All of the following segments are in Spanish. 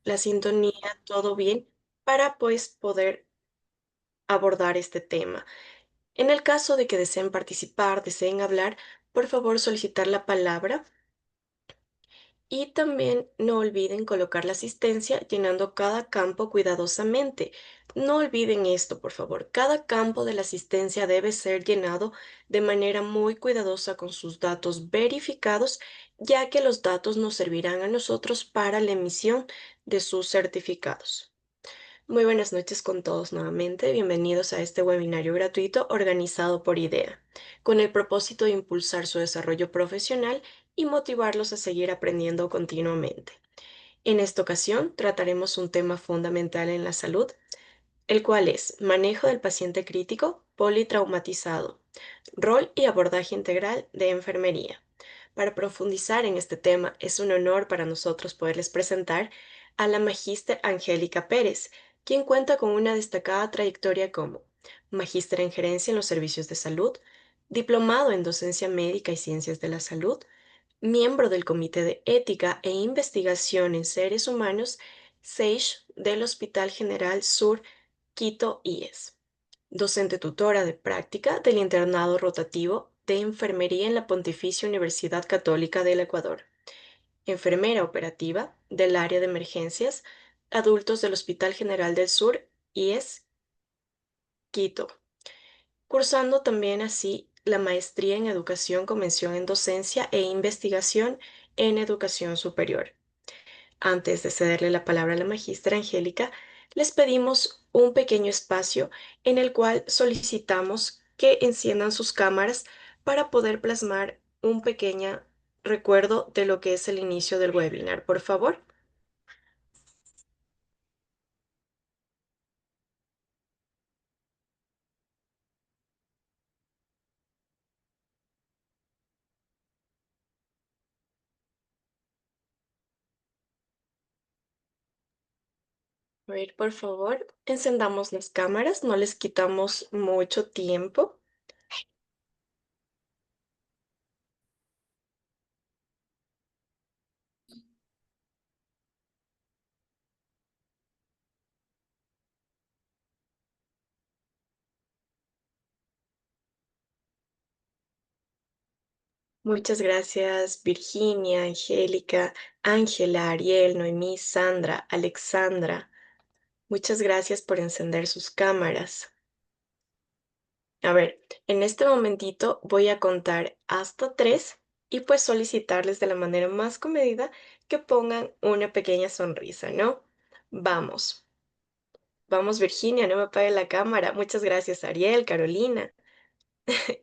la sintonía, todo bien, para pues poder abordar este tema. En el caso de que deseen participar, deseen hablar, por favor solicitar la palabra y también no olviden colocar la asistencia llenando cada campo cuidadosamente. No olviden esto, por favor. Cada campo de la asistencia debe ser llenado de manera muy cuidadosa con sus datos verificados, ya que los datos nos servirán a nosotros para la emisión de sus certificados. Muy buenas noches con todos nuevamente. Bienvenidos a este webinario gratuito organizado por IDEA, con el propósito de impulsar su desarrollo profesional y motivarlos a seguir aprendiendo continuamente. En esta ocasión trataremos un tema fundamental en la salud, el cual es manejo del paciente crítico politraumatizado, rol y abordaje integral de enfermería. Para profundizar en este tema, es un honor para nosotros poderles presentar a la magíster Angélica Pérez, quien cuenta con una destacada trayectoria como magíster en gerencia en los servicios de salud, diplomado en docencia médica y ciencias de la salud, miembro del Comité de Ética e Investigación en Seres Humanos, SAGE del Hospital General Sur Quito IES, docente tutora de práctica del Internado Rotativo de Enfermería en la Pontificia Universidad Católica del Ecuador, enfermera operativa del área de emergencias adultos del Hospital General del Sur IES Quito, cursando también así la maestría en educación con mención en docencia e investigación en educación superior. Antes de cederle la palabra a la magistra Angélica, les pedimos un pequeño espacio en el cual solicitamos que enciendan sus cámaras para poder plasmar un pequeño recuerdo de lo que es el inicio del webinar, por favor. A ver, por favor, encendamos las cámaras, no les quitamos mucho tiempo. Muchas gracias, Virginia, Angélica, Ángela, Ariel, Noemí, Sandra, Alexandra. Muchas gracias por encender sus cámaras. A ver, en este momentito voy a contar hasta 3 y pues solicitarles de la manera más comedida que pongan una pequeña sonrisa, ¿no? Vamos, vamos, Virginia, no me apague la cámara. Muchas gracias, Ariel, Carolina.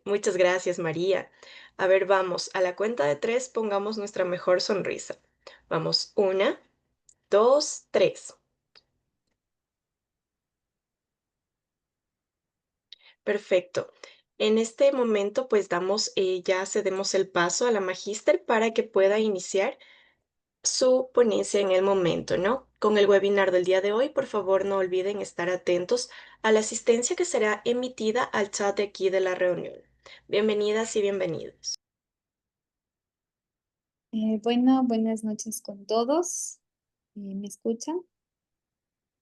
Muchas gracias, María. A ver, vamos, a la cuenta de 3 pongamos nuestra mejor sonrisa. Vamos, 1, 2, 3. Perfecto. En este momento, pues ya cedemos el paso a la magíster para que pueda iniciar su ponencia en el momento, ¿no? Con el webinar del día de hoy, por favor, no olviden estar atentos a la asistencia que será emitida al chat de aquí de la reunión. Bienvenidas y bienvenidos. Bueno, buenas noches con todos. ¿Me escuchan?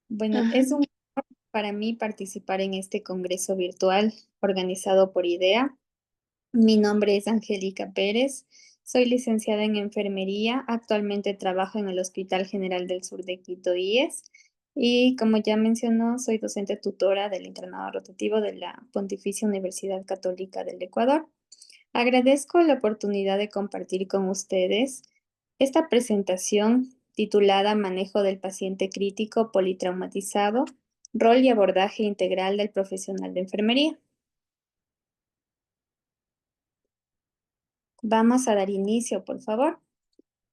Bueno, Ujú. es un honor para mí participar en este congreso virtual organizado por IDEA. Mi nombre es Angélica Pérez, soy licenciada en enfermería, actualmente trabajo en el Hospital General del Sur de Quito, IES, y como ya mencionó, soy docente tutora del internado rotativo de la Pontificia Universidad Católica del Ecuador. Agradezco la oportunidad de compartir con ustedes esta presentación titulada Manejo del paciente crítico politraumatizado, rol y abordaje integral del profesional de enfermería. Vamos a dar inicio, por favor.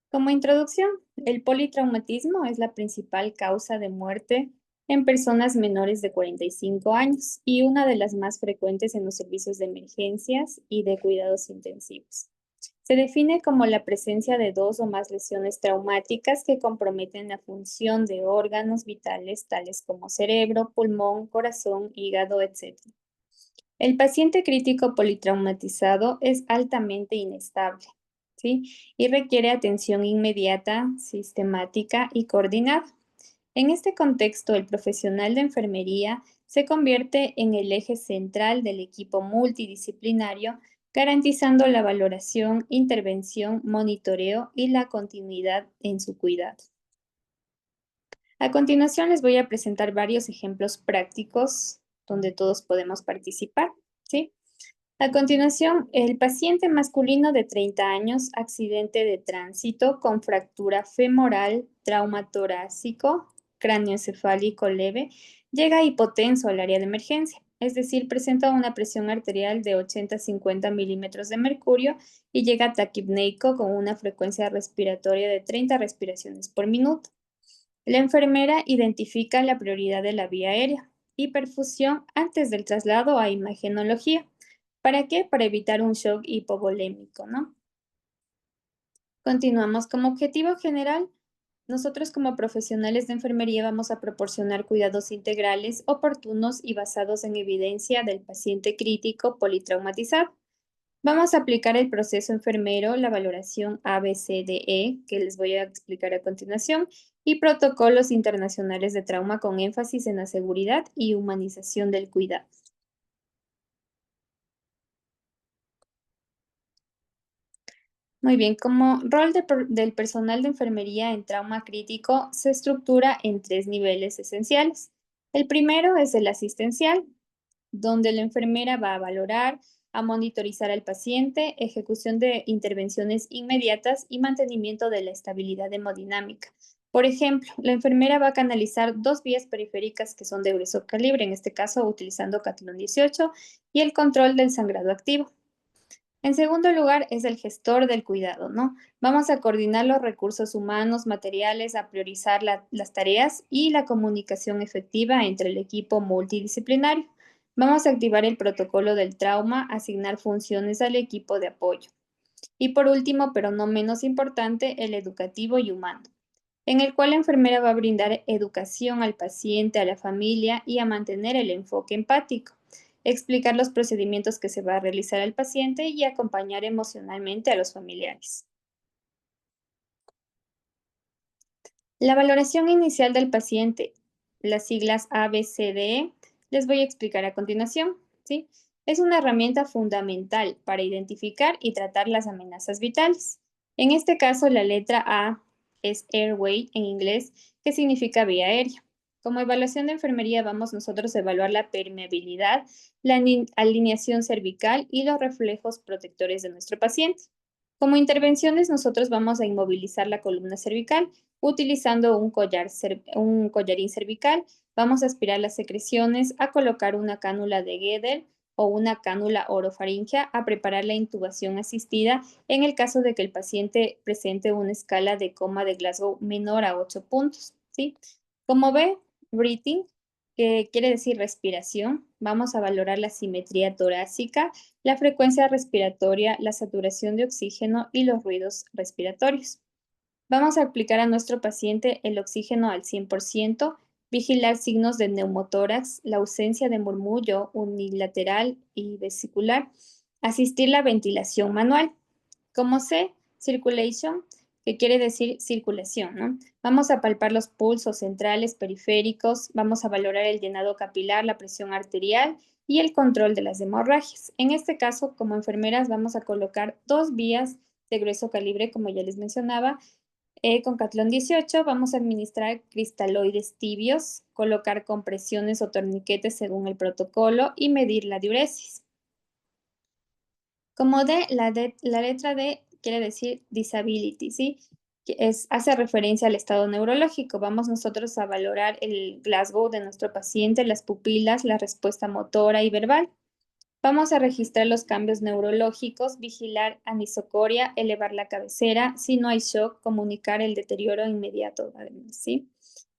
Como introducción, el politraumatismo es la principal causa de muerte en personas menores de 45 años y una de las más frecuentes en los servicios de emergencias y de cuidados intensivos. Se define como la presencia de dos o más lesiones traumáticas que comprometen la función de órganos vitales tales como cerebro, pulmón, corazón, hígado, etc. El paciente crítico politraumatizado es altamente inestable, ¿sí? Y requiere atención inmediata, sistemática y coordinada. En este contexto, el profesional de enfermería se convierte en el eje central del equipo multidisciplinario, garantizando la valoración, intervención, monitoreo y la continuidad en su cuidado. A continuación les voy a presentar varios ejemplos prácticos donde todos podemos participar, ¿sí? A continuación, el paciente masculino de 30 años, accidente de tránsito con fractura femoral, trauma torácico, cráneoencefálico leve, llega hipotenso al área de emergencia, es decir, presenta una presión arterial de 80-50 milímetros de mercurio y llega taquipneico con una frecuencia respiratoria de 30 respiraciones por minuto. La enfermera identifica la prioridad de la vía aérea y perfusión antes del traslado a imagenología. ¿Para qué? Para evitar un shock hipovolémico, ¿no? Continuamos. Como objetivo general, nosotros como profesionales de enfermería vamos a proporcionar cuidados integrales, oportunos y basados en evidencia del paciente crítico politraumatizado. Vamos a aplicar el proceso enfermero, la valoración ABCDE, que les voy a explicar a continuación, y protocolos internacionales de trauma con énfasis en la seguridad y humanización del cuidado. Muy bien, como rol del personal de enfermería en trauma crítico se estructura en tres niveles esenciales. El primero es el asistencial, donde la enfermera va a valorar, a monitorizar al paciente, ejecución de intervenciones inmediatas y mantenimiento de la estabilidad hemodinámica. Por ejemplo, la enfermera va a canalizar dos vías periféricas que son de grueso calibre, en este caso utilizando Catlón 18, y el control del sangrado activo. En segundo lugar, es el gestor del cuidado, ¿no? Vamos a coordinar los recursos humanos, materiales, a priorizar las tareas y la comunicación efectiva entre el equipo multidisciplinario. Vamos a activar el protocolo del trauma, asignar funciones al equipo de apoyo. Y por último, pero no menos importante, el educativo y humano, en el cual la enfermera va a brindar educación al paciente, a la familia y a mantener el enfoque empático, explicar los procedimientos que se va a realizar al paciente y acompañar emocionalmente a los familiares. La valoración inicial del paciente, las siglas ABCDE, les voy a explicar a continuación, ¿sí? Es una herramienta fundamental para identificar y tratar las amenazas vitales. En este caso, la letra A es airway en inglés, que significa vía aérea. Como evaluación de enfermería vamos nosotros a evaluar la permeabilidad, la alineación cervical y los reflejos protectores de nuestro paciente. Como intervenciones, nosotros vamos a inmovilizar la columna cervical utilizando un collarín cervical. Vamos a aspirar las secreciones, a colocar una cánula de Guedel o una cánula orofaringea, a preparar la intubación asistida en el caso de que el paciente presente una escala de coma de Glasgow menor a 8 puntos, ¿sí? Como ve, breathing, que quiere decir respiración, vamos a valorar la simetría torácica, la frecuencia respiratoria, la saturación de oxígeno y los ruidos respiratorios. Vamos a aplicar a nuestro paciente el oxígeno al 100%, vigilar signos de neumotórax, la ausencia de murmullo unilateral y vesicular, asistir la ventilación manual. Como C, circulation, que quiere decir circulación, ¿no? Vamos a palpar los pulsos centrales, periféricos, vamos a valorar el llenado capilar, la presión arterial y el control de las hemorragias. En este caso, como enfermeras, vamos a colocar dos vías de grueso calibre, como ya les mencionaba. Con Catlón 18 vamos a administrar cristaloides tibios, colocar compresiones o torniquetes según el protocolo y medir la diuresis. Como D, la letra D quiere decir disability, ¿sí? Hace referencia al estado neurológico. Vamos nosotros a valorar el Glasgow de nuestro paciente, las pupilas, la respuesta motora y verbal. Vamos a registrar los cambios neurológicos, vigilar anisocoria, elevar la cabecera. Si no hay shock, comunicar el deterioro inmediato, además, ¿sí?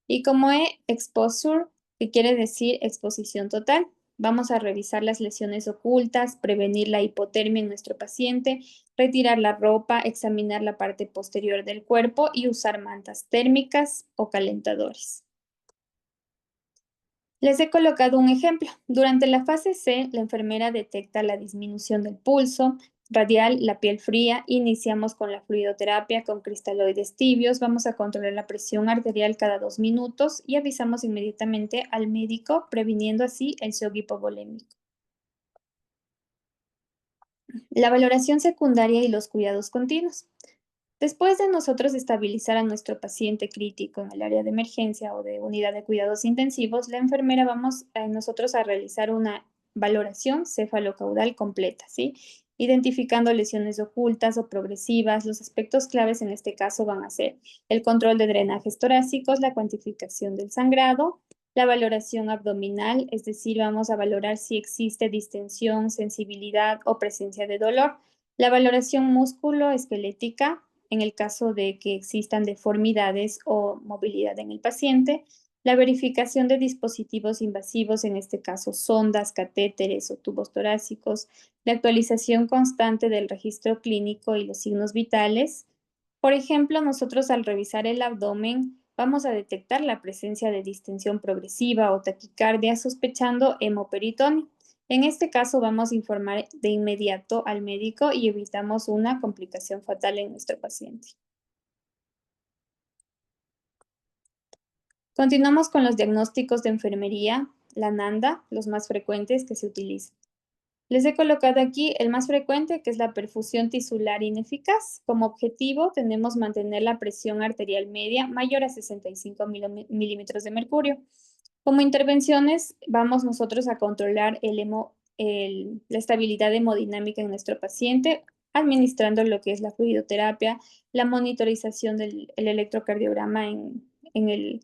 Y como exposure, que quiere decir exposición total. Vamos a revisar las lesiones ocultas, prevenir la hipotermia en nuestro paciente, retirar la ropa, examinar la parte posterior del cuerpo y usar mantas térmicas o calentadores. Les he colocado un ejemplo. Durante la fase C, la enfermera detecta la disminución del pulso, radial, la piel fría. Iniciamos con la fluidoterapia con cristaloides tibios. Vamos a controlar la presión arterial cada 2 minutos y avisamos inmediatamente al médico, previniendo así el shock hipovolémico. La valoración secundaria y los cuidados continuos. Después de nosotros estabilizar a nuestro paciente crítico en el área de emergencia o de unidad de cuidados intensivos, la enfermera vamos a nosotros a realizar una valoración cefalocaudal completa, ¿sí? Identificando lesiones ocultas o progresivas. Los aspectos claves en este caso van a ser el control de drenajes torácicos, la cuantificación del sangrado, la valoración abdominal, es decir, vamos a valorar si existe distensión, sensibilidad o presencia de dolor. La valoración músculo-esquelética, en el caso de que existan deformidades o movilidad en el paciente, la verificación de dispositivos invasivos, en este caso sondas, catéteres o tubos torácicos, la actualización constante del registro clínico y los signos vitales. Por ejemplo, nosotros al revisar el abdomen vamos a detectar la presencia de distensión progresiva o taquicardia sospechando hemoperitoneo. En este caso vamos a informar de inmediato al médico y evitamos una complicación fatal en nuestro paciente. Continuamos con los diagnósticos de enfermería, la NANDA, los más frecuentes que se utilizan. Les he colocado aquí el más frecuente, que es la perfusión tisular ineficaz. Como objetivo tenemos mantener la presión arterial media mayor a 65 milímetros de mercurio. Como intervenciones, vamos nosotros a controlar la estabilidad hemodinámica en nuestro paciente, administrando lo que es la fluidoterapia, la monitorización del el electrocardiograma en el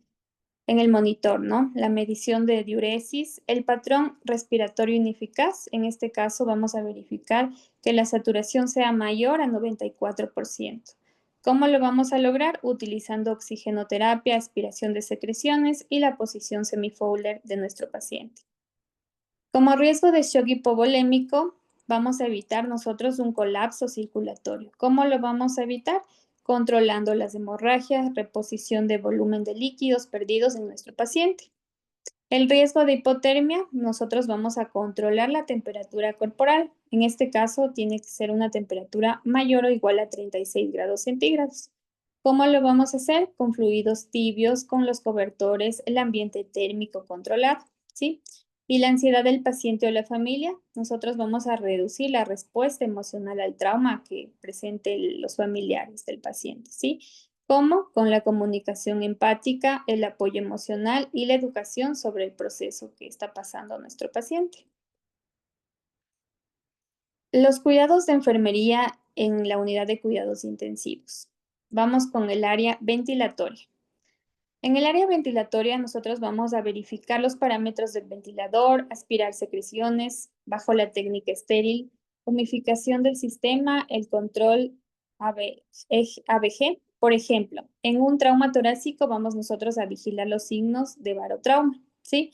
en el monitor, ¿no? La medición de diuresis, el patrón respiratorio ineficaz. En este caso vamos a verificar que la saturación sea mayor a 94%. ¿Cómo lo vamos a lograr? Utilizando oxigenoterapia, aspiración de secreciones y la posición semifowler de nuestro paciente. Como riesgo de shock hipovolémico, vamos a evitar nosotros un colapso circulatorio. ¿Cómo lo vamos a evitar? Controlando las hemorragias, reposición de volumen de líquidos perdidos en nuestro paciente. El riesgo de hipotermia, nosotros vamos a controlar la temperatura corporal. En este caso, tiene que ser una temperatura mayor o igual a 36 grados centígrados. ¿Cómo lo vamos a hacer? Con fluidos tibios, con los cobertores, el ambiente térmico controlado, ¿sí? Y la ansiedad del paciente o la familia, nosotros vamos a reducir la respuesta emocional al trauma que presenten los familiares del paciente, ¿sí? ¿Cómo? Con la comunicación empática, el apoyo emocional y la educación sobre el proceso que está pasando nuestro paciente. Los cuidados de enfermería en la unidad de cuidados intensivos. Vamos con el área ventilatoria. En el área ventilatoria nosotros vamos a verificar los parámetros del ventilador, aspirar secreciones bajo la técnica estéril, humificación del sistema, el control ABG. Por ejemplo, en un trauma torácico vamos nosotros a vigilar los signos de barotrauma, ¿sí?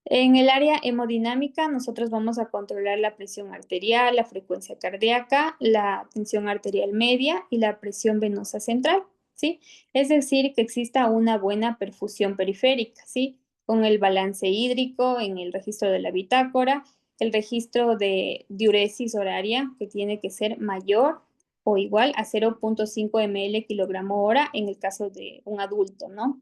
En el área hemodinámica, nosotros vamos a controlar la presión arterial, la frecuencia cardíaca, la tensión arterial media y la presión venosa central, ¿sí? Es decir, que exista una buena perfusión periférica, ¿sí? Con el balance hídrico en el registro de la bitácora, el registro de diuresis horaria, que tiene que ser mayor o igual a 0.5 ml kilogramo hora en el caso de un adulto, ¿no?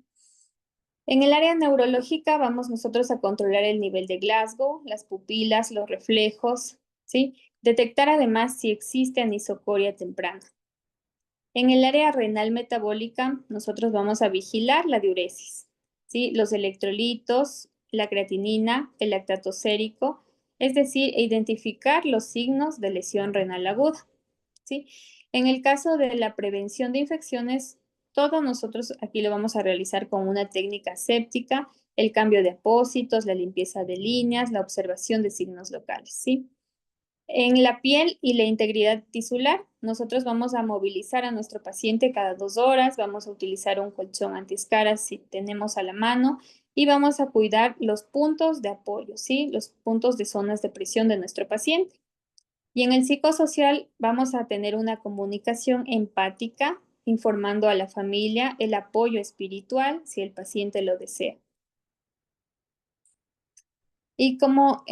En el área neurológica vamos nosotros a controlar el nivel de Glasgow, las pupilas, los reflejos, ¿sí? Detectar además si existe anisocoria temprana. En el área renal metabólica, nosotros vamos a vigilar la diuresis, ¿sí? Los electrolitos, la creatinina, el lactato sérico, es decir, identificar los signos de lesión renal aguda, ¿sí? En el caso de la prevención de infecciones, todo nosotros aquí lo vamos a realizar con una técnica séptica, el cambio de apósitos, la limpieza de líneas, la observación de signos locales, ¿sí? En la piel y la integridad tisular, nosotros vamos a movilizar a nuestro paciente cada 2 horas, vamos a utilizar un colchón antiescaras si tenemos a la mano y vamos a cuidar los puntos de apoyo, ¿sí? Los puntos de zonas de presión de nuestro paciente. Y en el psicosocial vamos a tener una comunicación empática, informando a la familia el apoyo espiritual si el paciente lo desea. Y como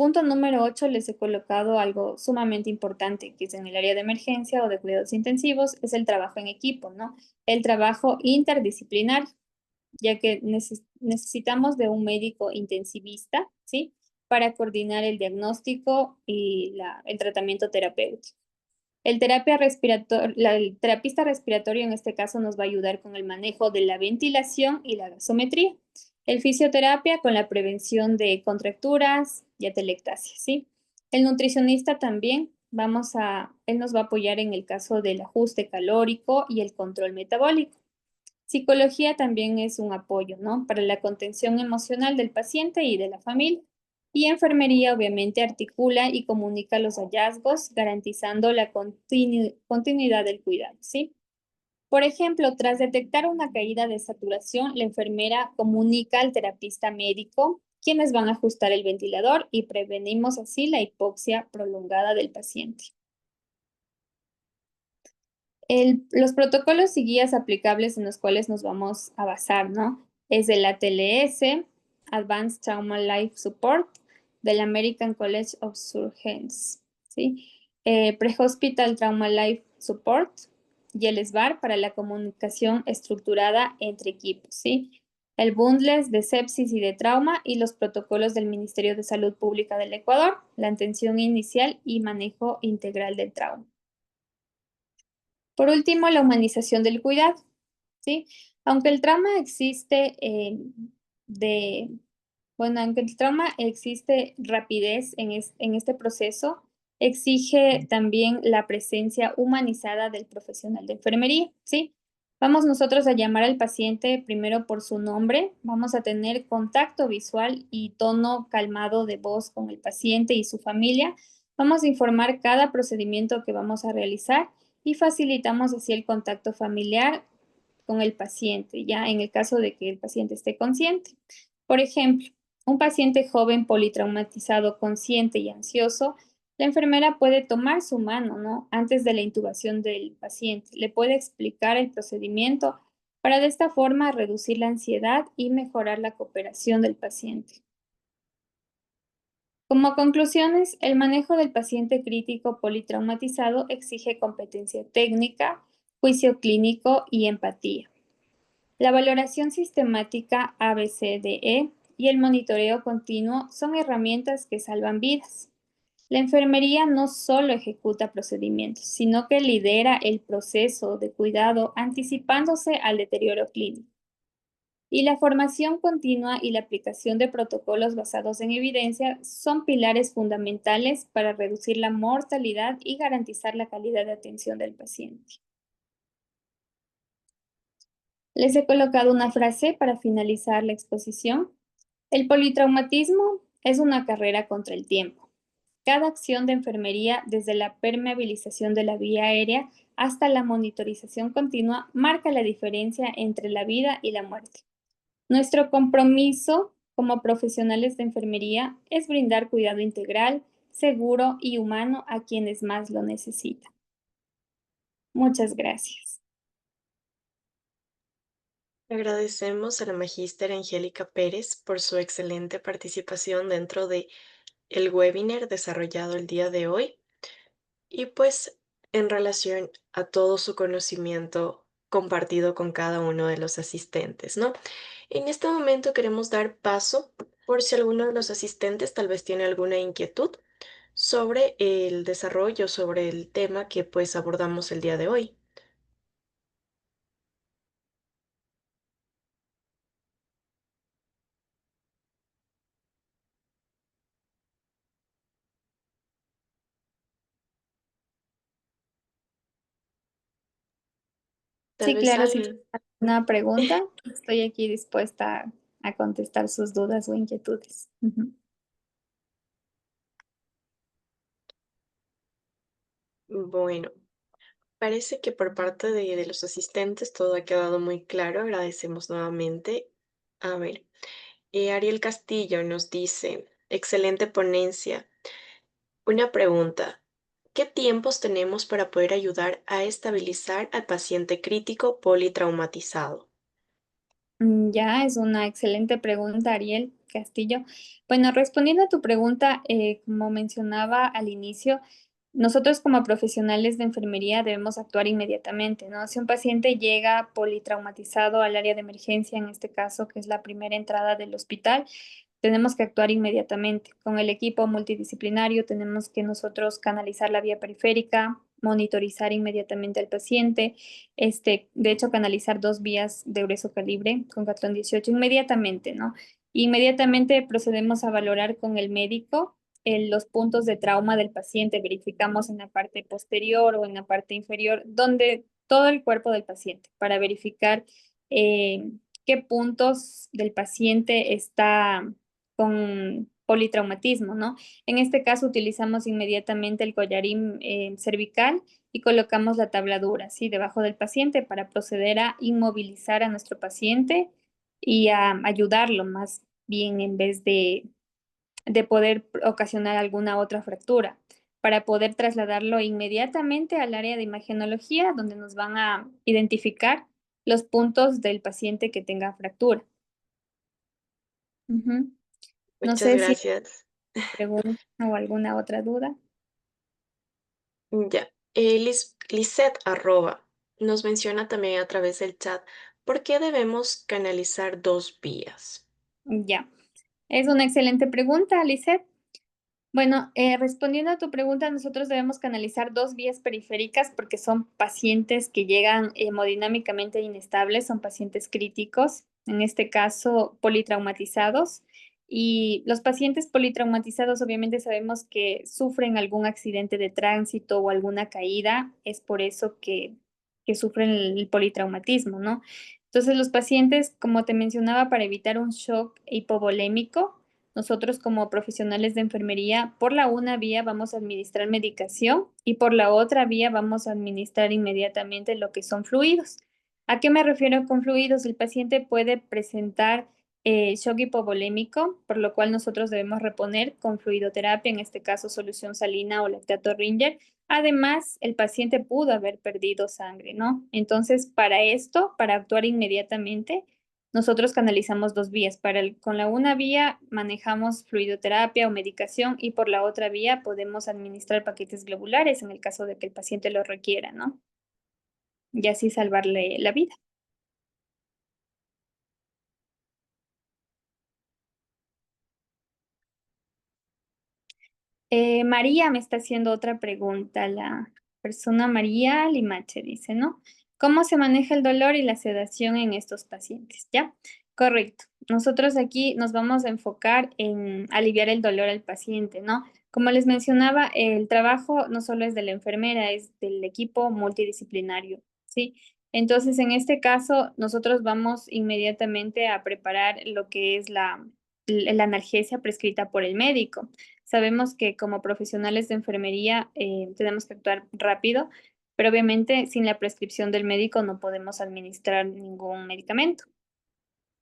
punto número 8 les he colocado algo sumamente importante, que es en el área de emergencia o de cuidados intensivos, es el trabajo en equipo, ¿no? El trabajo interdisciplinario, ya que necesitamos de un médico intensivista, ¿sí? Para coordinar el diagnóstico y el tratamiento terapéutico. El terapista respiratorio en este caso nos va a ayudar con el manejo de la ventilación y la gasometría. El fisioterapia con la prevención de contracturas y atelectasia, ¿sí? El nutricionista también, él nos va a apoyar en el caso del ajuste calórico y el control metabólico. Psicología también es un apoyo, ¿no? Para la contención emocional del paciente y de la familia. Y enfermería obviamente articula y comunica los hallazgos, garantizando la continuidad del cuidado, ¿sí? Por ejemplo, tras detectar una caída de saturación, la enfermera comunica al terapista médico, quienes van a ajustar el ventilador y prevenimos así la hipoxia prolongada del paciente. Los protocolos y guías aplicables en los cuales nos vamos a basar, ¿no? Es el ATLS, Advanced Trauma Life Support, del American College of Surgeons, ¿sí? Pre-Hospital Trauma Life Support y el SBAR para la comunicación estructurada entre equipos, ¿sí? El Bundles de sepsis y de trauma y los protocolos del Ministerio de Salud Pública del Ecuador, la atención inicial y manejo integral del trauma. Por último, la humanización del cuidado, ¿sí? Aunque el trauma existe de, aunque el trauma existe rapidez en este proceso, exige también la presencia humanizada del profesional de enfermería, ¿sí? Vamos nosotros a llamar al paciente primero por su nombre, vamos a tener contacto visual y tono calmado de voz con el paciente y su familia, vamos a informar cada procedimiento que vamos a realizar y facilitamos así el contacto familiar con el paciente, ya en el caso de que el paciente esté consciente. Por ejemplo, un paciente joven politraumatizado, consciente y ansioso, la enfermera puede tomar su mano, ¿no? Antes de la intubación del paciente, le puede explicar el procedimiento para de esta forma reducir la ansiedad y mejorar la cooperación del paciente. Como conclusiones, el manejo del paciente crítico politraumatizado exige competencia técnica, juicio clínico y empatía. La valoración sistemática ABCDE y el monitoreo continuo son herramientas que salvan vidas. La enfermería no solo ejecuta procedimientos, sino que lidera el proceso de cuidado anticipándose al deterioro clínico. Y la formación continua y la aplicación de protocolos basados en evidencia son pilares fundamentales para reducir la mortalidad y garantizar la calidad de atención del paciente. Les he colocado una frase para finalizar la exposición. El politraumatismo es una carrera contra el tiempo. Cada acción de enfermería, desde la permeabilización de la vía aérea hasta la monitorización continua, marca la diferencia entre la vida y la muerte. Nuestro compromiso como profesionales de enfermería es brindar cuidado integral, seguro y humano a quienes más lo necesitan. Muchas gracias. Agradecemos a la magíster Angélica Pérez por su excelente participación dentro de el webinar desarrollado el día de hoy y pues en relación a todo su conocimiento compartido con cada uno de los asistentes, ¿no? En este momento queremos dar paso por si alguno de los asistentes tal vez tiene alguna inquietud sobre el desarrollo, sobre el tema que pues abordamos el día de hoy. Tal Sí, vez claro, si alguien. tienen alguna pregunta, estoy aquí dispuesta a contestar sus dudas o inquietudes. Ujú. Bueno, parece que por parte de los asistentes todo ha quedado muy claro. Agradecemos nuevamente. A ver, Ariel Castillo nos dice, excelente ponencia. Una pregunta. ¿Qué tiempos tenemos para poder ayudar a estabilizar al paciente crítico politraumatizado? Ya, es una excelente pregunta, Ariel. Castillo. Bueno, respondiendo a tu pregunta, como mencionaba al inicio, nosotros como profesionales de enfermería debemos actuar inmediatamente, ¿no? Si un paciente llega politraumatizado al área de emergencia, en este caso, que es la primera entrada del hospital, tenemos que actuar inmediatamente. Con el equipo multidisciplinario tenemos que nosotros canalizar la vía periférica, monitorizar inmediatamente al paciente, de hecho, canalizar 2 vías de grueso calibre con Catron 18 inmediatamente, ¿no? Inmediatamente procedemos a valorar con el médico los puntos de trauma del paciente, verificamos en la parte posterior o en la parte inferior, donde todo el cuerpo del paciente, para verificar qué puntos del paciente está con politraumatismo, ¿no? En este caso utilizamos inmediatamente el collarín cervical y colocamos la tabladura, ¿sí? Debajo del paciente para proceder a inmovilizar a nuestro paciente y a ayudarlo más bien en vez de poder ocasionar alguna otra fractura, para poder trasladarlo inmediatamente al área de imagenología, donde nos van a identificar los puntos del paciente que tenga fractura. Ujú. No Muchas sé si gracias. pregunta o alguna otra duda. Ya. Lisette arroba nos menciona también a través del chat, ¿por qué debemos canalizar dos vías? Ya. Es una excelente pregunta, Lisette. Bueno, respondiendo a tu pregunta, nosotros debemos canalizar 2 vías periféricas porque son pacientes que llegan hemodinámicamente inestables, son pacientes críticos, en este caso politraumatizados. Y los pacientes politraumatizados obviamente sabemos que sufren algún accidente de tránsito o alguna caída, es por eso que sufren el politraumatismo, ¿no? Entonces los pacientes, como te mencionaba, para evitar un shock hipovolémico, nosotros como profesionales de enfermería, por la una vía vamos a administrar medicación y por la otra vía vamos a administrar inmediatamente lo que son fluidos. ¿A qué me refiero con fluidos? El paciente puede presentar shock hipovolémico, por lo cual nosotros debemos reponer con fluidoterapia, en este caso solución salina o lactato Ringer. Además, el paciente pudo haber perdido sangre, ¿no? Entonces, para esto, para actuar inmediatamente, nosotros canalizamos 2 vías. Con la una vía manejamos fluidoterapia o medicación y por la otra vía podemos administrar paquetes globulares en el caso de que el paciente lo requiera, ¿no? Y así salvarle la vida. María me está haciendo otra pregunta, la persona María Limache dice, ¿no? ¿Cómo se maneja el dolor y la sedación en estos pacientes? ¿Ya? Correcto. Nosotros aquí nos vamos a enfocar en aliviar el dolor al paciente, ¿no? Como les mencionaba, el trabajo no solo es de la enfermera, es del equipo multidisciplinario, ¿sí? Entonces, en este caso, nosotros vamos inmediatamente a preparar lo que es la analgesia prescrita por el médico. Sabemos que como profesionales de enfermería tenemos que actuar rápido, pero obviamente sin la prescripción del médico no podemos administrar ningún medicamento.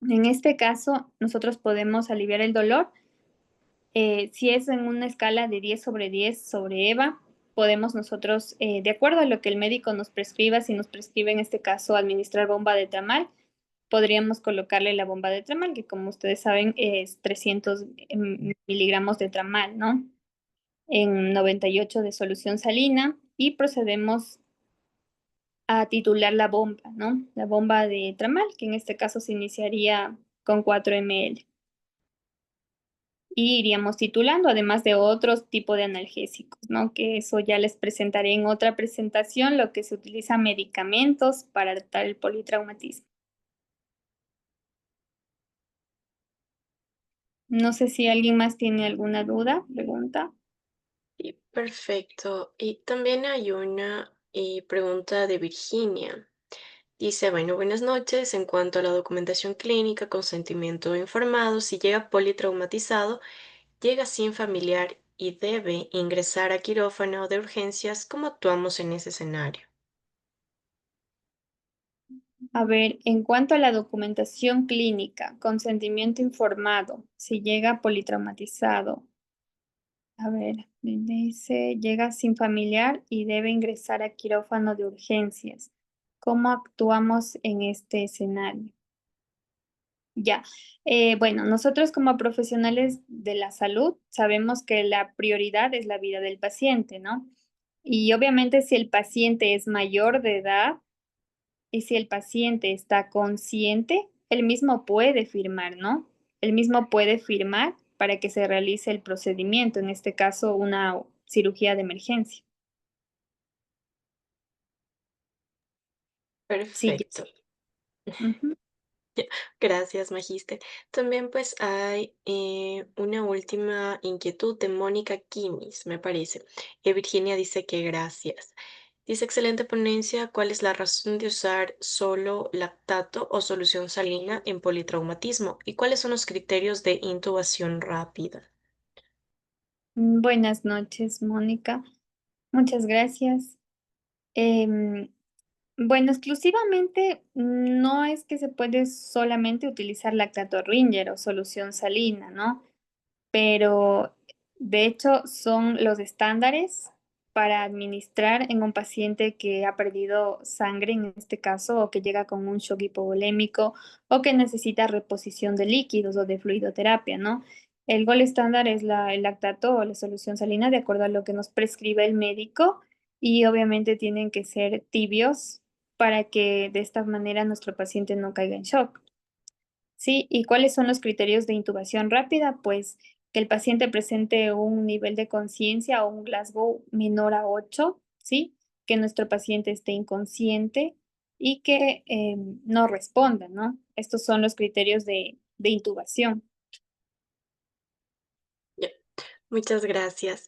En este caso, nosotros podemos aliviar el dolor. Si es en una escala de 10 sobre 10 sobre EVA, podemos nosotros, de acuerdo a lo que el médico nos prescriba, si nos prescribe en este caso administrar bomba de tramal, podríamos colocarle la bomba de tramal, que como ustedes saben es 300 miligramos de tramal, ¿no? En 98 de solución salina y procedemos a titular la bomba, ¿no? La bomba de tramal, que en este caso se iniciaría con 4 ml. Y iríamos titulando, además de otros tipos de analgésicos, ¿no? Que eso ya les presentaré en otra presentación, lo que se utiliza medicamentos para tratar el politraumatismo. No sé si alguien más tiene alguna duda, pregunta. Y perfecto. Y también hay una pregunta de Virginia. Dice, bueno, buenas noches. En cuanto a la documentación clínica, consentimiento informado, si llega politraumatizado, llega sin familiar y debe ingresar a quirófano de urgencias, ¿cómo actuamos en ese escenario? A ver, en cuanto a la documentación clínica, consentimiento informado, si llega politraumatizado, a ver, dice, llega sin familiar y debe ingresar a quirófano de urgencias. ¿Cómo actuamos en este escenario? Ya. Bueno, nosotros como profesionales de la salud sabemos que la prioridad es la vida del paciente, ¿no? Y obviamente si el paciente es mayor de edad y si el paciente está consciente, él mismo puede firmar, ¿no? Él mismo puede firmar para que se realice el procedimiento, en este caso una cirugía de emergencia. Sí, ya. Perfecto. Ujú. Gracias, Magíster. También pues hay una última inquietud de Mónica Kimis, me parece. Virginia dice que gracias. Dice, excelente ponencia. ¿Cuál es la razón de usar solo lactato o solución salina en politraumatismo? ¿Y cuáles son los criterios de intubación rápida? Buenas noches, Mónica. Muchas gracias. Em, Bueno, exclusivamente no es que se puede solamente utilizar lactato Ringer o solución salina, ¿no? Pero de hecho son los estándares para administrar en un paciente que ha perdido sangre, en este caso, o que llega con un shock hipovolémico o que necesita reposición de líquidos o de fluidoterapia, ¿no? El gol estándar es el lactato o la solución salina de acuerdo a lo que nos prescribe el médico y obviamente tienen que ser tibios para que de esta manera nuestro paciente no caiga en shock. Sí, ¿y cuáles son los criterios de intubación rápida? Pues que el paciente presente un nivel de conciencia o un Glasgow menor a 8, ¿sí? Que nuestro paciente esté inconsciente y que no responda, ¿no? Estos son los criterios de intubación. Ya, muchas gracias.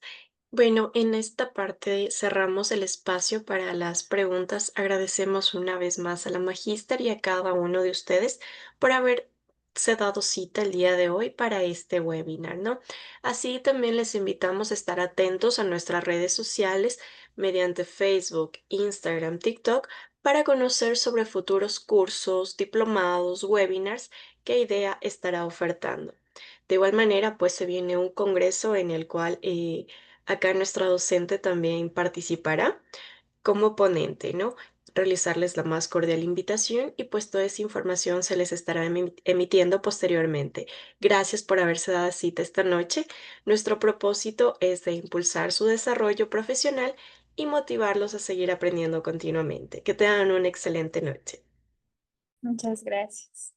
Bueno, en esta parte cerramos el espacio para las preguntas. Agradecemos una vez más a la magíster y a cada uno de ustedes por haberse dado cita el día de hoy para este webinar, ¿no? Así también les invitamos a estar atentos a nuestras redes sociales mediante Facebook, Instagram, TikTok para conocer sobre futuros cursos, diplomados, webinars que IDEA estará ofertando. De igual manera, pues se viene un congreso en el cual acá nuestra docente también participará como ponente, ¿no? Realizarles la más cordial invitación y pues toda esa información se les estará emitiendo posteriormente. Gracias por haberse dado cita esta noche. Nuestro propósito es de impulsar su desarrollo profesional y motivarlos a seguir aprendiendo continuamente. Que tengan una excelente noche. Muchas gracias.